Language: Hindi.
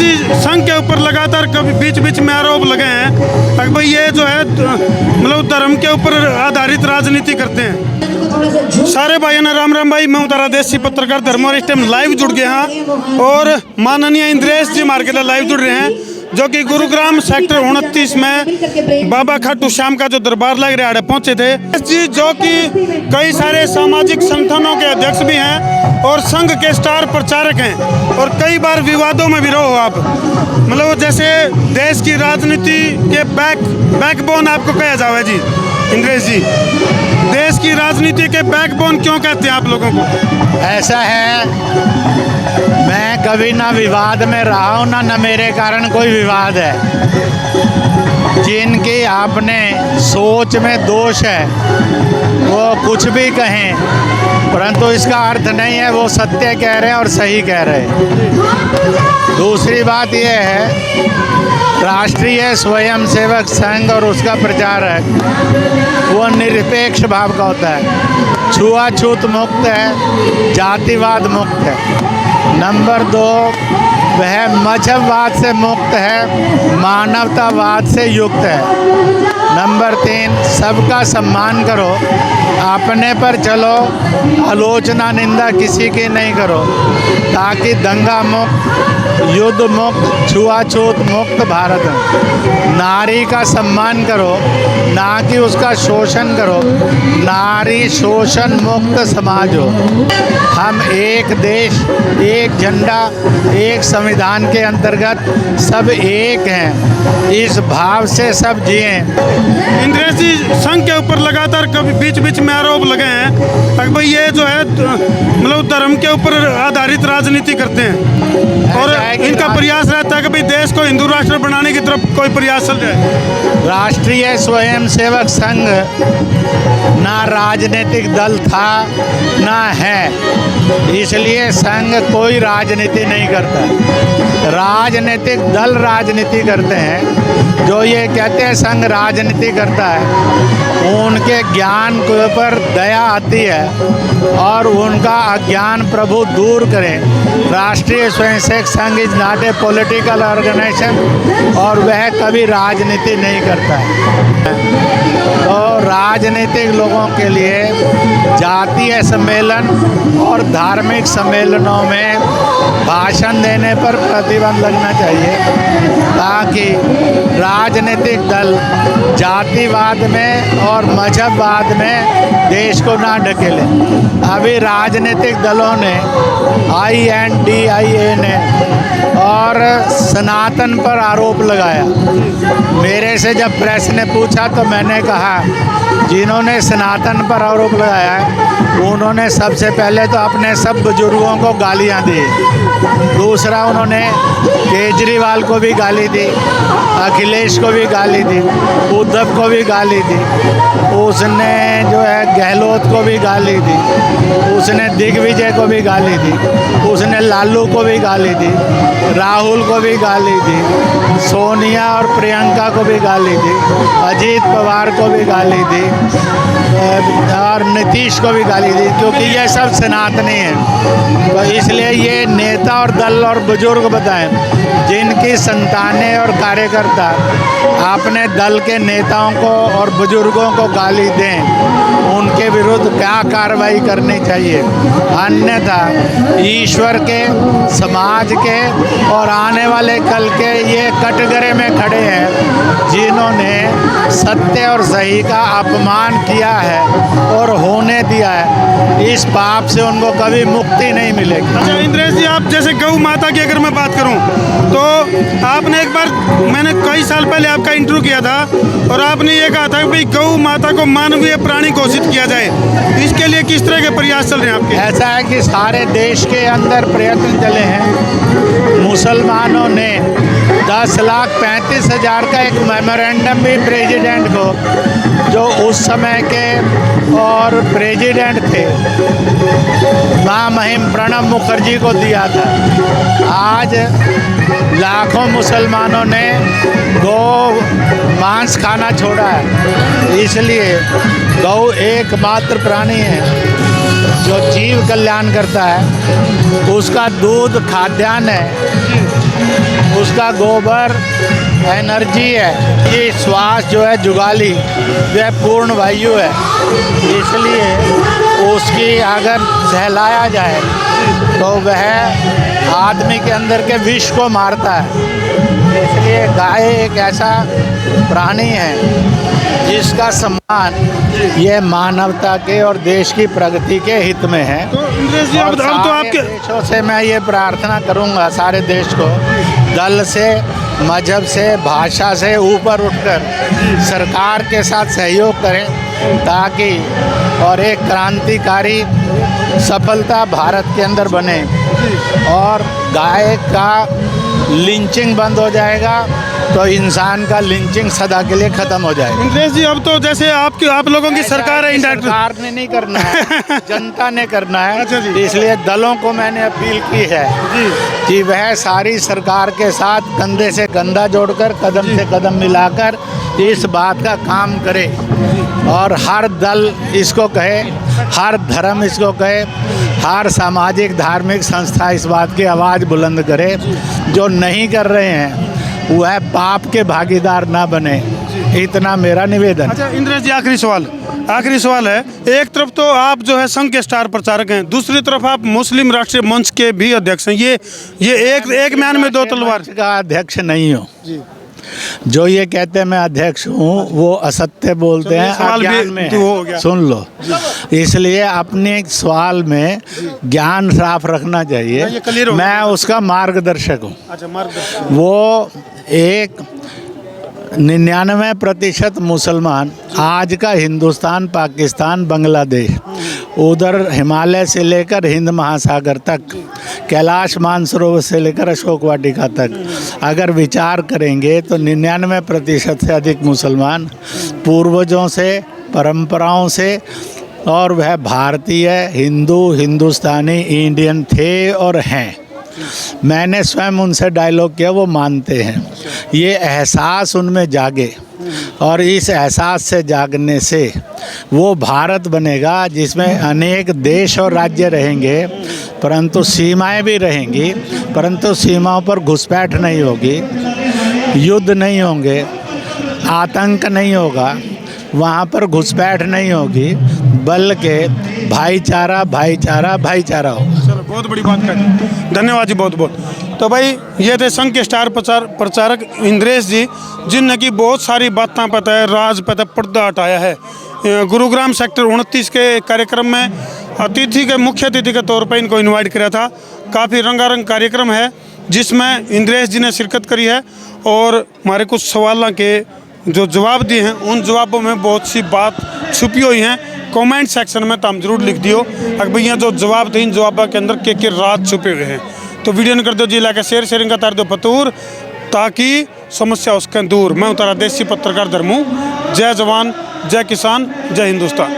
जी संघ के ऊपर लगातार कभी बीच बीच में आरोप लगे हैं कि भाई ये जो है मतलब धर्म के ऊपर आधारित राजनीति करते हैं। सारे भाइयों ने राम राम भाई, मैं हूं तारा देसी पत्रकार धर्म और इस टाइम लाइव जुड़ गए हैं और माननीय इंद्रेश जी हमारे के लाइव जुड़ रहे हैं जो कि गुरुग्राम सेक्टर 29 में बाबा खाटू श्याम का जो दरबार लग रहा है पहुंचे थे जी, जो कि कई सारे सामाजिक संगठनों के अध्यक्ष भी हैं और संघ के स्टार प्रचारक हैं और कई बार विवादों में भी रहो आप, मतलब जैसे देश की राजनीति के बैकबोन आपको कहा जावे जी इंद्रेश जी, देश की राजनीति के बैकबोन क्यों कहते हैं आप लोगों को? ऐसा है, मैं कभी ना विवाद में रहा हूँ ना मेरे कारण कोई विवाद है। जिनकी आपने सोच में दोष है वो कुछ भी कहें, परंतु इसका अर्थ नहीं है वो सत्य कह रहे हैं और सही कह रहे हैं। दूसरी बात यह है, राष्ट्रीय स्वयंसेवक संघ और उसका प्रचारक वो निरपेक्ष भाव का होता है, छुआछूत मुक्त है, जातिवाद मुक्त है। नंबर 2, वह मजहबवाद से मुक्त है, मानवतावाद से युक्त है। नंबर 3, सबका सम्मान करो, अपने पर चलो, आलोचना निंदा किसी की नहीं करो, ताकि दंगा मुक्त, युद्ध मुक्त, छुआछूत मुक्त भारत है। नारी का सम्मान करो, ना कि उसका शोषण करो, नारी शोषण मुक्त समाज हो। हम एक देश, एक झंडा, एक संविधान के अंतर्गत सब एक हैं, इस भाव से सब जिए। इंद्रेश जी संघ के ऊपर लगातार कभी बीच बीच में आरोप लगे हैं कि भाई ये जो है मतलब धर्म के ऊपर आधारित राजनीति करते हैं और इनका प्रयास रहता है कि भाई देश को हिंदू राष्ट्र बनाने की तरफ कोई प्रयास चल जाए। राष्ट्रीय स्वयंसेवक संघ ना राजनीतिक दल था ना है, इसलिए संघ कोई राजनीति नहीं करता। राजनीतिक दल राजनीति करते हैं। जो ये कहते हैं संघ राजनीति करता है, उनके ज्ञान के ऊपर दया आती है और उनका अज्ञान प्रभु दूर करें। Rashtriya Swayamsevak Sangh is not a political organisation और वह कभी राजनीति नहीं करता है। तो राजनीतिक लोगों के लिए जातीय सम्मेलन और धार्मिक सम्मेलनों में भाषण देने पर प्रतिबंध लगना चाहिए, ताकि राजनीतिक दल जातिवाद में और मजहबवाद में देश को ना ढकेले। अभी राजनीतिक दलों ने INDIA ने और सनातन पर आरोप लगाया। मेरे से जब प्रेस ने पूछा तो मैंने कहा, जिन्होंने सनातन पर आरोप लगाया है उन्होंने सबसे पहले तो अपने सब बुजुर्गों को गालियां दी, दूसरा उन्होंने केजरीवाल को भी गाली दी, अखिलेश को भी गाली दी, उद्धव को भी गाली दी, उसने जो है गहलोत को भी गाली दी, उसने दिग्विजय को भी गाली दी, उसने लालू को भी गाली दी, राहुल को भी गाली दी, सोनिया और प्रियंका को भी गाली दी, अजीत पवार को भी गाली दी और नीतीश को भी गाली दी, क्योंकि ये सब सनातनी हैं। तो इसलिए ये नेता और दल और बुजुर्ग बताएं, जिनकी संतानें और कार्यकर्ता अपने दल के नेताओं को और बुजुर्गों को गाली दें, उनके विरुद्ध क्या कार्रवाई करनी चाहिए। अन्यथा ईश्वर के, समाज के और आने वाले कल के ये कटघरे में खड़े हैं जिन्होंने सत्य और सही का अपमान किया है और होने दिया है। इस पाप से उनको कभी मुक्ति नहीं मिलेगी। अच्छा इंद्रेश जी, आप जैसे गौ माता की अगर मैं बात करूं तो आपने एक बार, मैंने कई साल पहले आपका इंटरव्यू किया था और आपने ये कहा था कि भाई गौ माता को मानवीय प्राणी घोषित किया जाए, इसके लिए किस तरह के प्रयास चल रहे हैं आपके? ऐसा है कि सारे देश के अंदर प्रयत्न चले हैं। मुसलमानों ने 10,35,000 का एक मेमोरेंडम भी प्रेसिडेंट को, जो उस समय के और प्रेसिडेंट थे महामहिम प्रणब मुखर्जी को दिया था। आज लाखों मुसलमानों ने गौ मांस खाना छोड़ा है, इसलिए गौ एकमात्र प्राणी है जो जीव कल्याण करता है। उसका दूध खाद्यान्न है उसका गोबर एनर्जी है। ये श्वास जो है जुगाली वह पूर्ण वायु है, इसलिए उसकी अगर सहलाया जाए तो वह आदमी के अंदर के विष को मारता है। इसलिए गाय एक ऐसा प्राणी है जिसका सम्मान ये मानवता के और देश की प्रगति के हित में है। तो इंद्रेश जी, अब तो सारे आपके देशों से मैं ये प्रार्थना करूंगा, सारे देश को दल से, मजहब से, भाषा से ऊपर उठकर सरकार के साथ सहयोग करें, ताकि और एक क्रांतिकारी सफलता भारत के अंदर बने और गाय का लिंचिंग बंद हो जाएगा तो इंसान का लिंचिंग सदा के लिए खत्म हो जाएगा। इंद्रेश जी, अब तो जैसे आप लोगों की सरकार है, सरकार ने नहीं करना है, जनता ने करना है। अच्छा जी। इसलिए दलों को मैंने अपील की है कि वह सारी सरकार के साथ कंधे से कंधा जोड़कर, कदम से कदम मिलाकर इस बात का काम करे और हर दल इसको कहे, हर धर्म इसको कहे, हर सामाजिक धार्मिक संस्था इस बात की आवाज़ बुलंद करे। जो नहीं कर रहे हैं वह पाप के भागीदार ना बने, इतना मेरा निवेदन। अच्छा इंद्रेश जी, आखिरी सवाल है। एक तरफ तो आप जो है संघ के स्टार प्रचारक हैं, दूसरी तरफ आप मुस्लिम राष्ट्रीय मंच के भी अध्यक्ष हैं। ये एक म्यान में दो तलवार का अध्यक्ष नहीं हूँ। जो ये कहते हैं मैं अध्यक्ष हूँ वो असत्य बोलते हैं, अज्ञान में है। सुन लो, इसलिए अपने सवाल में ज्ञान साफ रखना चाहिए। मैं उसका मार्गदर्शक हूँ। अच्छा, मार्गदर्शक। वो एक 99% मुसलमान आज का हिंदुस्तान, पाकिस्तान, बांग्लादेश, उधर हिमालय से लेकर हिंद महासागर तक, कैलाश मानसरोवर से लेकर अशोक वाटिका तक अगर विचार करेंगे तो 99% से अधिक मुसलमान पूर्वजों से, परंपराओं से और वह भारतीय, हिंदू, हिंदुस्तानी, इंडियन थे और हैं। मैंने स्वयं उनसे डायलॉग किया, वो मानते हैं। ये एहसास उनमें जागे और इस एहसास से जागने से वो भारत बनेगा जिसमें अनेक देश और राज्य रहेंगे, परंतु सीमाएं भी रहेंगी, परंतु सीमाओं पर घुसपैठ नहीं होगी, युद्ध नहीं होंगे, आतंक नहीं होगा, वहाँ पर घुसपैठ नहीं होगी, बल्कि भाईचारा भाईचारा भाईचारा होगा। चलो, बहुत बड़ी बात कही, धन्यवाद जी, बहुत बहुत। तो भाई ये थे संघ के स्टार प्रचारक इंद्रेश जी, जिनने की बहुत सारी बातें पता है, राज पता, पर्दा हटाया है। गुरुग्राम सेक्टर 29 के कार्यक्रम में मुख्य अतिथि के तौर पर इनको इन्वाइट किया था। काफ़ी रंगारंग कार्यक्रम है जिसमें इंद्रेश जी ने शिरकत करी है और हमारे कुछ सवालों के जो जवाब दिए हैं उन जवाबों में बहुत सी बात छुपी हुई हैं। कमेंट सेक्शन में तुम जरूर लिख दियो अगर भैया जो जवाब थे इन जवाबों के अंदर के राज छुपे हुए हैं। तो वीडियो ने कर दो जी लाइक, शेयरिंग का तार दो फतूर, ताकि समस्या उसके दूर। मैं उतारा देसी पत्रकार धर्मू। जय जवान, जय किसान, जय हिंदुस्तान।